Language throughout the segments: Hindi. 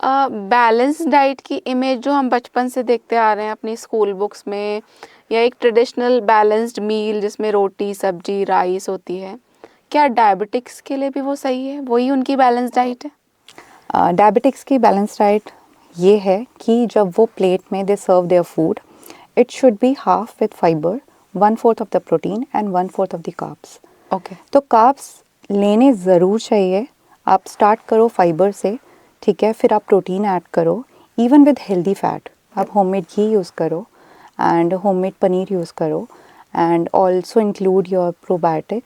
बैलेंस डाइट की इमेज जो हम बचपन से देखते आ रहे हैं अपनी स्कूल बुक्स में, या एक ट्रेडिशनल बैलेंस्ड मील जिसमें रोटी सब्जी राइस होती है, क्या डायबिटिक्स के लिए भी वो सही है, वही उनकी बैलेंस डाइट है? डायबिटिक्स की बैलेंस डाइट ये है कि जब वो प्लेट में they serve their food, it should be half with fibre, 1/4 of the protein and 1/4 of the carbs. Okay. तो कार्ब्स लेने ज़रूर चाहिए। आप स्टार्ट करो फाइबर से, ठीक है, फिर आप प्रोटीन ऐड करो, इवन विद हेल्दी फैट। आप होममेड घी यूज़ करो एंड होममेड पनीर यूज़ करो and also include your probiotic,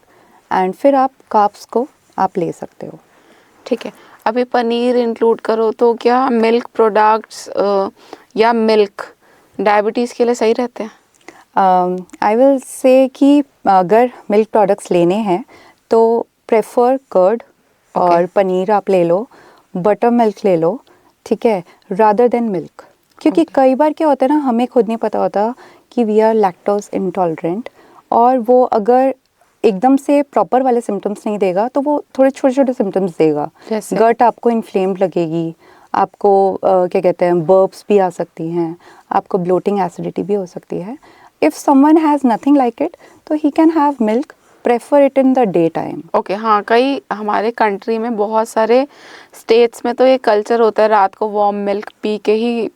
and फिर आप कार्ब्स को आप ले सकते हो। ठीक है, अभी पनीर इंक्लूड करो तो क्या मिल्क प्रोडक्ट्स या मिल्क डायबिटीज़ के लिए सही रहते हैं? आई विल से कि अगर मिल्क प्रोडक्ट्स लेने हैं तो प्रेफर कर्ड और पनीर आप ले लो, बटर मिल्क ले लो, ठीक है, रादर देन मिल्क। क्योंकि कई बार क्या होता है ना, हमें खुद नहीं पता होता कि वी आर लैक्टोज इंटॉलरेंट, और वो अगर एकदम से प्रॉपर वाले सिम्टम्स नहीं देगा तो वो थोड़े छोटे छोटे सिम्टम्स देगा। गट आपको इन्फ्लेम्ड लगेगी, आपको क्या कहते हैं, बर्ब्स भी आ सकती हैं, आपको ब्लोटिंग एसिडिटी भी हो सकती है। If someone has nothing like it तो he can have milk, prefer it in the day time. Okay, हाँ, कई हमारे कंट्री में बहुत सारे स्टेट्स में तो ये कल्चर होता है रात को वार्म मिल्क पी के ही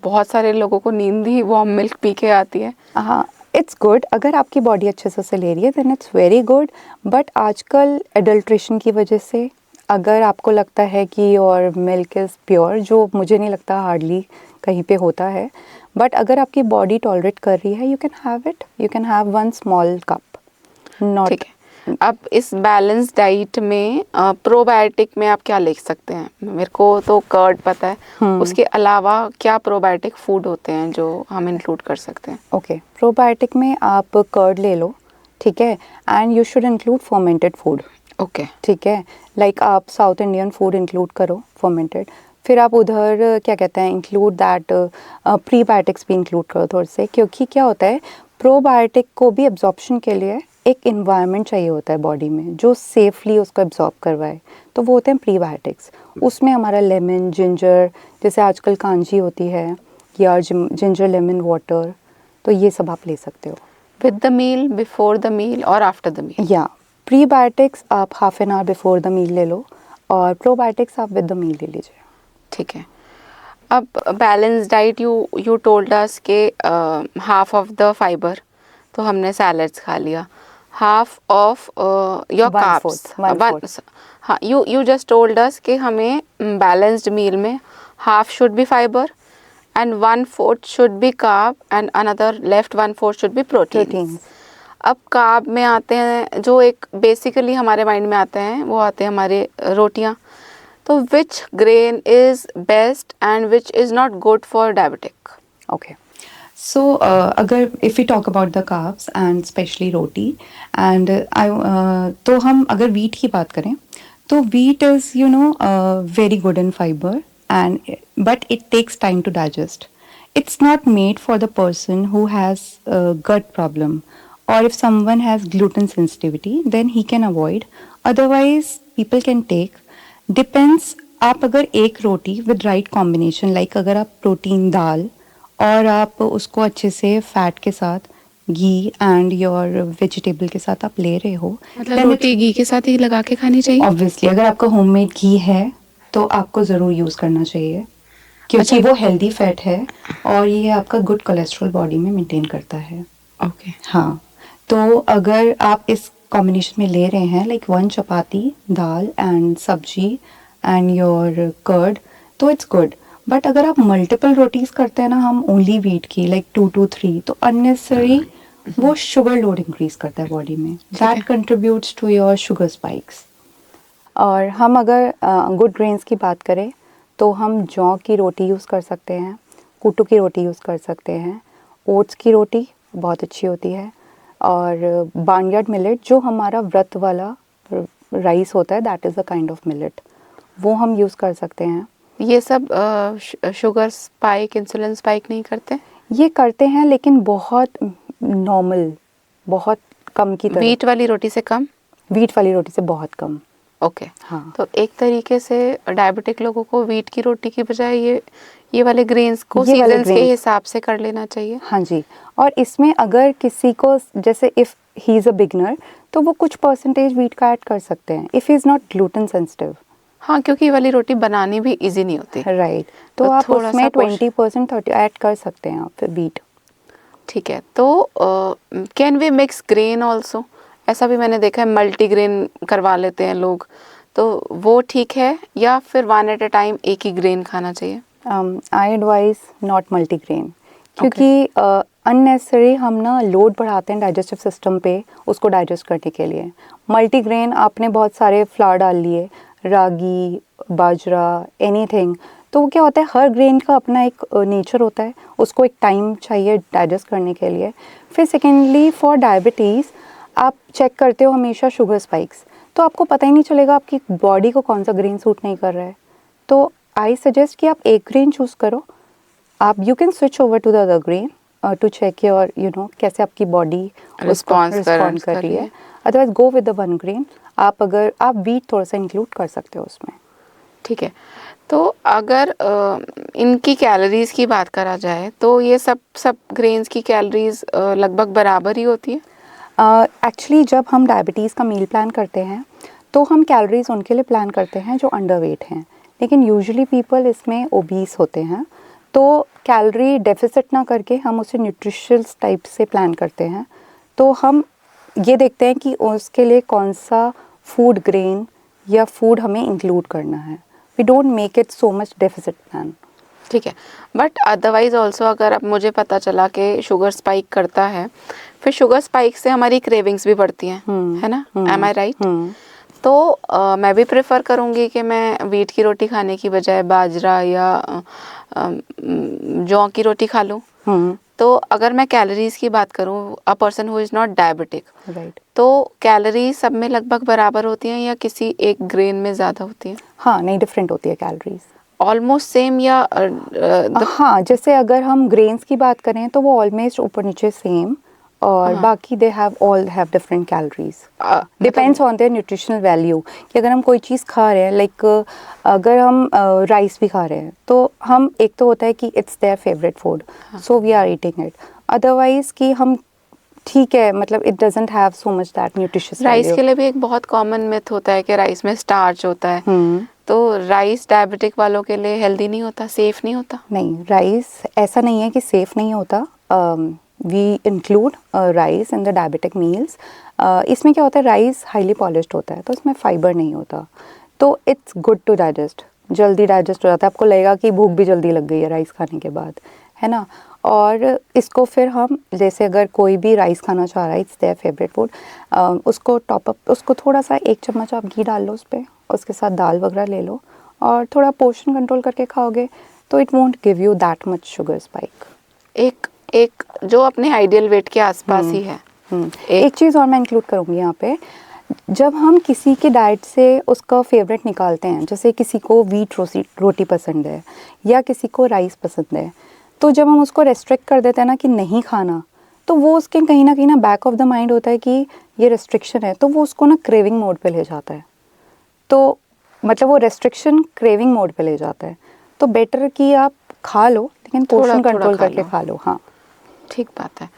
बहुत सारे लोगों को नींद ही वार्म मिल्क पी के आती है। हाँ, इट्स गुड, अगर आपकी बॉडी अच्छे से ले रही है then it's very good. But आजकल एडल्ट्रेशन की वजह से अगर आपको लगता है कि और मिल्क इज़ प्योर, जो मुझे नहीं लगता हार्डली कहीं पे होता है, बट अगर आपकी बॉडी टॉलरेट कर रही है, you can have it, you can have one small cup, not. ठीक है, अब इस बैलेंस डाइट में प्रोबायोटिक में आप क्या लिख सकते हैं? मेरे को तो कर्ड पता है, उसके अलावा क्या प्रोबायोटिक फूड होते हैं जो हम इंक्लूड कर सकते हैं? ओके, प्रोबायोटिक में आप कर्ड ले लो, ठीक है, and you should include fermented food. Okay, ठीक है, लाइक आप साउथ इंडियन फूड इंक्लूड करो फर्मेंटेड, फिर आप उधर क्या कहते हैं, इंक्लूड दैट प्रीबायोटिक्स भी इंक्लूड करो थोड़े से। क्योंकि क्या होता है, प्रोबायोटिक को भी एब्जॉर्प्शन के लिए एक इन्वायरमेंट चाहिए होता है बॉडी में जो सेफली उसको एब्जॉर्ब करवाए, तो वो होते हैं प्रीबायोटिक्स। उसमें हमारा लेमन, जिंजर, जैसे आजकल कांजी होती है, या जिंजर लेमन वाटर, तो ये सब आप ले सकते हो with the meal, before the meal और आफ्टर द मील। या प्रीबायोटिक्स आप half an hour before the meal ले लो, और प्रोबायोटिक्स आप विद द मील ले लीजिए। ठीक है, अब balance diet you told us के हाफ ऑफ द फाइबर, तो हमने सैलड्स खा लिया, हाफ ऑफ योर कार्ब्स। हाँ, यू जस्ट टोल्ड अस कि हमें बैलेंस्ड मील में half should be fibre and 1/4 should be carb and another left 1/4 should be protein. अब कार्ब में आते हैं जो एक बेसिकली हमारे माइंड में आते हैं, वो आते हैं हमारे रोटियां। तो which grain is best and which is not good for diabetic? Okay, so अगर if you talk about the carbs and specially roti and तो हम अगर वीट की बात करें तो wheat is you know very good in fibre and but it takes time to digest. It's not made for the person who has a gut problem, or if someone has gluten sensitivity then he can avoid, otherwise people can take. Depends, आप अगर एक रोटी with right combination, like अगर आप प्रोटीन दाल और आप उसको अच्छे से फैट के साथ घी एंड योर वेजिटेबल के साथ आप ले रहे हो, मतलब रोटी घी के साथ ही लगा के खानी चाहिए? ऑब्वियसली अगर आपका होममेड घी है तो आपको ज़रूर यूज़ करना चाहिए, क्योंकि वो हेल्दी फैट है और ये आपका गुड कोलेस्ट्रॉल बॉडी में मेंटेन करता है। ओके, हाँ, तो अगर आप इस कॉम्बिनेशन में ले रहे हैं लाइक 1 चपाती दाल एंड सब्जी एंड योर कर्ड, तो इट्स गुड। बट अगर आप मल्टीपल रोटीज करते हैं ना, हम ओनली वीट की लाइक 2 to 3, तो अननेसेसरी वो शुगर लोड इंक्रीज करता है बॉडी में, that contributes to your sugar spikes. और हम अगर गुड ग्रेन्स की बात करें तो हम जौ की रोटी यूज़ कर सकते हैं, कुट्टू की रोटी यूज़ कर सकते हैं, ओट्स की रोटी बहुत अच्छी होती है, और बार्नयार्ड मिलेट जो हमारा व्रत वाला राइस होता है, that is a kind of millet, वो हम यूज़ कर सकते हैं। ये सब शुगर स्पाइक, इंसुलिन स्पाइक नहीं करते? ये करते हैं लेकिन बहुत नॉर्मल, बहुत कम की तरह। वीट वाली रोटी से कम? वीट वाली रोटी से बहुत कम। ओके। हाँ तो एक तरीके से डायबिटिक लोगों को व्हीट की रोटी की बजाय ये वाले ग्रेन्स को ये वाले सीजन्स के grains, हिसाब से कर लेना चाहिए। हाँ जी। और इसमें अगर किसी को जैसे if he is a beginner तो वो कुछ परसेंटेज व्हीट का ऐड कर सकते हैं if he is not gluten sensitive. हाँ, क्योंकि ये वाली रोटी बनानी भी इजी नहीं होती। राइट, तो तो आप थोड़ा सा उसमें 20% 30 ऐड कर सकते हैं आप फिर व्हीट। ठीक है। तो can we mix grain also? ऐसा भी मैंने देखा है, मल्टीग्रेन करवा लेते हैं लोग, तो वो ठीक है या फिर वन एट अ टाइम एक ही ग्रेन खाना चाहिए? आई एडवाइस नॉट मल्टीग्रेन, क्योंकि अननेसेसरी हम ना लोड बढ़ाते हैं डाइजेस्टिव सिस्टम पे उसको डाइजेस्ट करने के लिए। मल्टीग्रेन आपने बहुत सारे फ्लावर डाल लिए, रागी, बाजरा, एनीथिंग, तो वो क्या होता है हर ग्रेन का अपना एक नेचर होता है, उसको एक टाइम चाहिए डाइजेस्ट करने के लिए। फिर सेकेंडली फॉर डायबिटीज़ आप चेक करते हो हमेशा शुगर स्पाइक्स, तो आपको पता ही नहीं चलेगा आपकी बॉडी को कौन सा ग्रेन सूट नहीं कर रहा है। तो आई सजेस्ट कि आप एक ग्रेन चूज़ करो, आप you can switch over to the other grain to check your कैसे आपकी बॉडी उसको रिस्पॉन्ड कर रही है। Otherwise go with the one grain. आप अगर आप व्हीट थोड़ा सा इंक्लूड कर सकते हो उसमें। ठीक है। तो अगर इनकी कैलोरीज की बात करा जाए तो ये सब ग्रेन्स की कैलोरीज लगभग बराबर ही होती है? एक्चुअली जब हम डायबिटीज़ का मील प्लान करते हैं तो हम कैलोरीज उनके लिए प्लान करते हैं जो अंडरवेट हैं, लेकिन यूजुअली पीपल इसमें ओबीस होते हैं, तो कैलोरी डेफिसिट ना करके हम उसे न्यूट्रिशंस टाइप से प्लान करते हैं। तो हम ये देखते हैं कि उसके लिए कौन सा फूड ग्रेन या फूड हमें इंक्लूड करना है। We don't make it so much deficit plan. ठीक है। बट अदरवाइज ऑल्सो अगर अब मुझे पता चला कि शुगर स्पाइक करता है, फिर शुगर स्पाइक से हमारी क्रेविंग्स भी बढ़ती हैं, है ना? एम आई राइट? तो मैं भी प्रेफर करूँगी कि मैं व्हीट की रोटी खाने की बजाय बाजरा या जौ की रोटी खा लूँ। तो अगर मैं कैलोरीज की बात करूँ, a person who is not diabetic, right, तो कैलोरी सब में लगभग बराबर होती हैं या किसी एक ग्रेन में ज़्यादा होती हैं? हाँ नहीं डिफरेंट होती है कैलोरीज। ऑलमोस्ट सेम या हाँ जैसे अगर हम ग्रेन्स की बात करें तो वो ऑलमोस्ट ऊपर नीचे सेम, और बाकी they have all have different calories. Depends on their nutritional value कि अगर हम कोई चीज़ खा रहे हैं लाइक अगर हम राइस भी खा रहे हैं तो हम एक तो होता है कि it's their favourite food so we are eating it, otherwise कि हम ठीक है मतलब it doesn't have so much that nutritious rice value. के लिए भी एक बहुत कॉमन मिथ होता है कि राइस में स्टार्च होता है, तो राइस डायबिटिक वालों के लिए हेल्दी नहीं होता, सेफ नहीं होता? नहीं, राइस ऐसा नहीं है कि सेफ़ नहीं होता। We include rice in the diabetic meals. इसमें क्या होता है राइस हाईली पॉलिश्ड होता है तो इसमें फाइबर नहीं होता, तो इट्स गुड टू डाइजेस्ट, जल्दी डाइजेस्ट हो जाता है। आपको लगेगा कि भूख भी जल्दी लग गई है राइस खाने के बाद, है ना। और इसको फिर हम जैसे अगर कोई भी राइस खाना चाह रहा है, इट्स देयर फेवरेट फूड, उसको टॉप अप, उसको थोड़ा सा 1 चम्मच आप घी डाल लो उस पर, उसके साथ दाल वगैरह ले लो और थोड़ा पोर्शन कंट्रोल करके खाओगे तो it won't give you that much sugar spike. एक जो अपने आइडियल वेट के आसपास ही है। एक चीज़ और मैं इंक्लूड करूँगी यहाँ पे, जब हम किसी की डाइट से उसका फेवरेट निकालते हैं, जैसे किसी को व्हीट रोटी पसंद है या किसी को राइस पसंद है, तो जब हम उसको रेस्ट्रिक्ट कर देते हैं ना कि नहीं खाना, तो वो उसके कहीं ना बैक ऑफ द माइंड होता है कि ये रेस्ट्रिक्शन है, तो वो उसको ना क्रेविंग मोड पे ले जाता है। तो मतलब वो रेस्ट्रिक्शन क्रेविंग मोड पे ले जाता है, तो बेटर कि आप खा लो लेकिन पोर्शन थोड़ा कंट्रोल खा करके लो। खा लो। हाँ ठीक बात है।